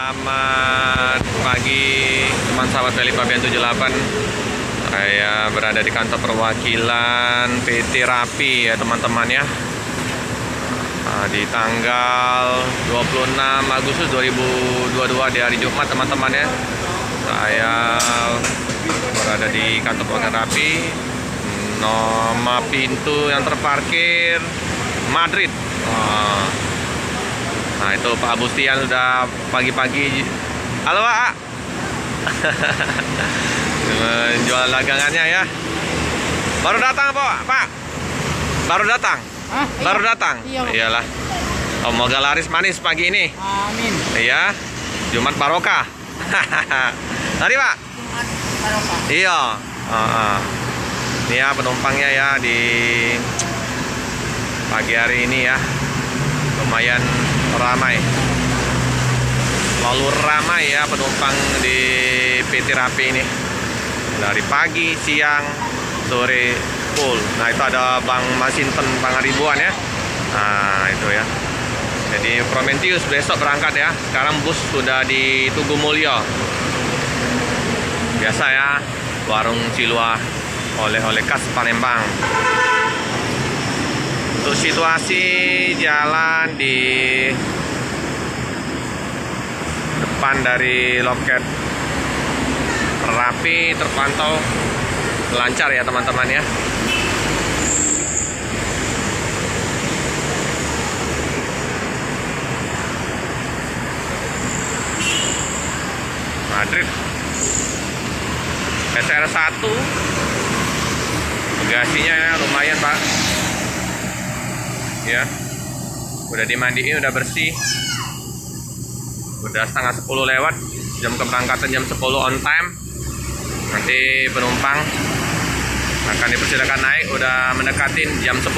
Selamat pagi teman sahabat Veli Pabian 78. Saya berada di kantor perwakilan PT Rapi ya teman-teman ya. Di tanggal 26 Agustus 2022 di hari Jumat teman-teman ya. Saya berada di kantor perwakilan Rapi. Nama pintu yang terparkir Madrid. Nah itu Pak Abustian sudah pagi-pagi. Halo Pak. Menjual dagangannya ya. Baru datang Pak. Baru datang. Hah? Baru datang. Iya. Iyalah. Semoga laris manis pagi ini. Amin. Iya. Jumat barokah. Mari Pak. Jumat barokah. Iya. Ini ya penumpangnya ya di pagi hari ini ya. Lumayan ramai, lalu ramai ya penumpang di PT Rapi ini dari pagi, siang, sore, full. Nah itu ada Bang Masinton Pangaribuan ya. Nah itu ya. Jadi Prometius besok berangkat ya. Sekarang bus sudah di Tugu Mulyo. Biasa ya, warung Cilua, oleh-oleh khas Palembang. Untuk situasi jalan di depan dari loket Rapi terpantau lancar ya teman-teman ya. Madrid SR1 bagasinya ya, lumayan Pak ya, udah dimandiin, udah bersih, udah setengah 10 lewat, jam keberangkatan jam 10 on time. Nanti penumpang akan dipersilakan naik, udah mendekatin jam 10.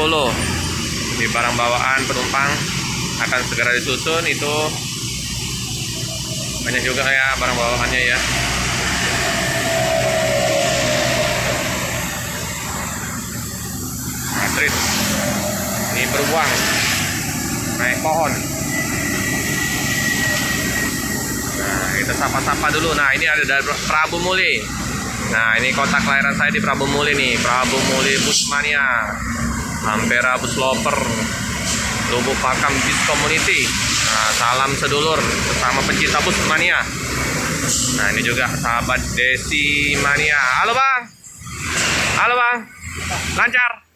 Di barang bawaan penumpang akan segera disusun. Itu banyak juga ya barang bawaannya ya. Madrid ini beruang naik pohon. Nah kita sapa-sapa dulu. Nah ini ada dari Prabu Muli. Nah ini kota kelahiran saya di Prabu Muli nih, Prabu Muli Busmania, Ampera Busloper, Lubuk Pakam Bis Community. Nah salam sedulur bersama pencinta Busmania. Nah ini juga sahabat Desi Mania. Halo Bang. Halo Bang. Lancar.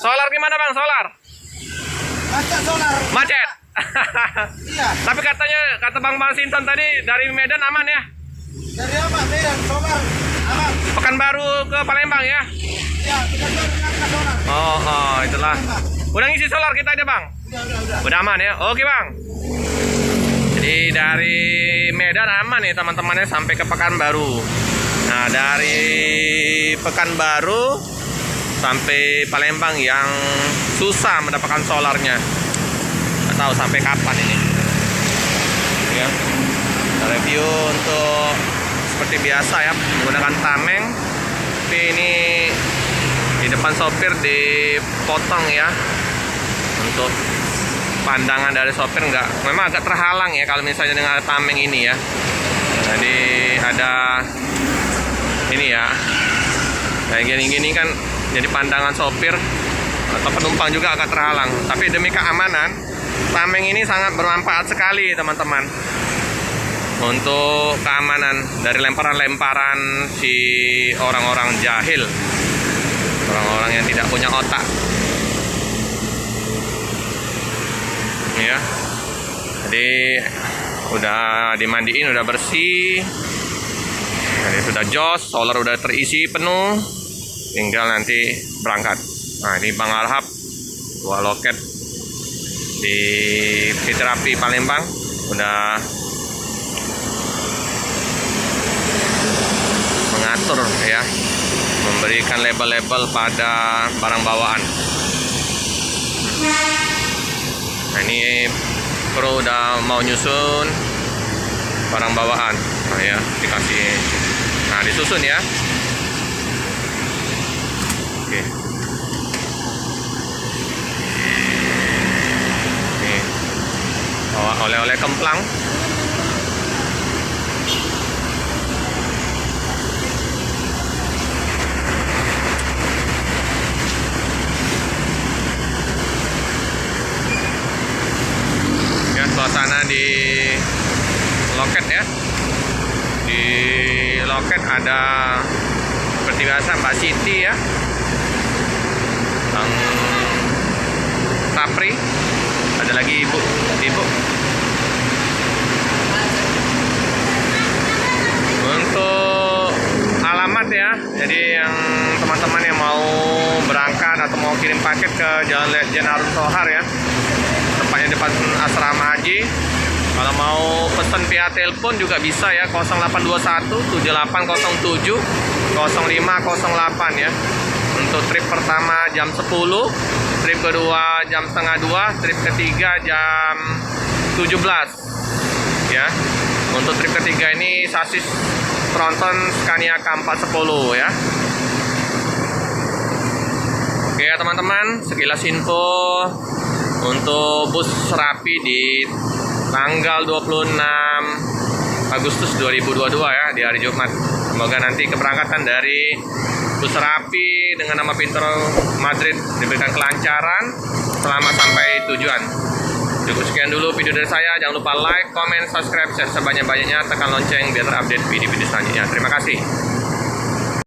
Solar gimana Bang? Solar? Macet solar. Macet. Iya. Tapi kata Bang Masinton tadi dari Medan aman ya? Dari apa? Medan solar. Aman. Pekanbaru ke Palembang ya? Ya, kita ke solar. Itulah. Udah ngisi solar kita aja Bang? Udah. Udah aman ya? Oke Bang. Jadi dari Medan aman ya teman-temannya sampai ke Pekanbaru. Nah dari Pekanbaru sampai Palembang yang susah mendapatkan solarnya. Nggak tahu sampai kapan ini ya. Review untuk seperti biasa ya, menggunakan tameng. Tapi ini di depan sopir dipotong ya, untuk pandangan dari sopir memang agak terhalang ya kalau misalnya dengan tameng ini ya. Jadi ada ini ya, kayak gini-gini kan, jadi pandangan sopir atau penumpang juga agak terhalang. Tapi demi keamanan, tameng ini sangat bermanfaat sekali teman-teman, untuk keamanan dari lemparan-lemparan si orang-orang jahil, orang-orang yang tidak punya otak ya. Jadi udah dimandiin, udah bersih, jadi sudah jos, solar udah terisi penuh, tinggal nanti berangkat. Nah ini Bang Arhab, dua loket di PT Rapi Palembang udah mengatur ya, memberikan label-label pada barang bawaan. Nah ini Pro udah mau nyusun barang bawaan. Nah ya dikasih, nah disusun ya. Oke. Nih oleh-oleh kemplang loket ada seperti biasa Mbak Siti ya, Bang Sapri, ada lagi ibu. Untuk alamat ya, jadi yang teman-teman yang mau berangkat atau mau kirim paket ke Jalan Lejen Harun Tohar ya, tempatnya depan asrama haji. Kalau mau pesan via telepon juga bisa ya, 0821 7807 0508 ya. Untuk trip pertama jam 10, trip kedua jam setengah 2, trip ketiga jam 17 ya. Untuk trip ketiga ini sasis tronton Scania K410 ya. Oke ya teman-teman, sekilas info untuk bus Serapi di tanggal 26 Agustus 2022 ya, di hari Jumat. Semoga nanti keberangkatan dari bus Serapi dengan nama Pinter Madrid diberikan kelancaran selama sampai tujuan. Cukup sekian dulu video dari saya. Jangan lupa like, comment, subscribe, share sebanyak-banyaknya, tekan lonceng biar terupdate video-video selanjutnya. Terima kasih.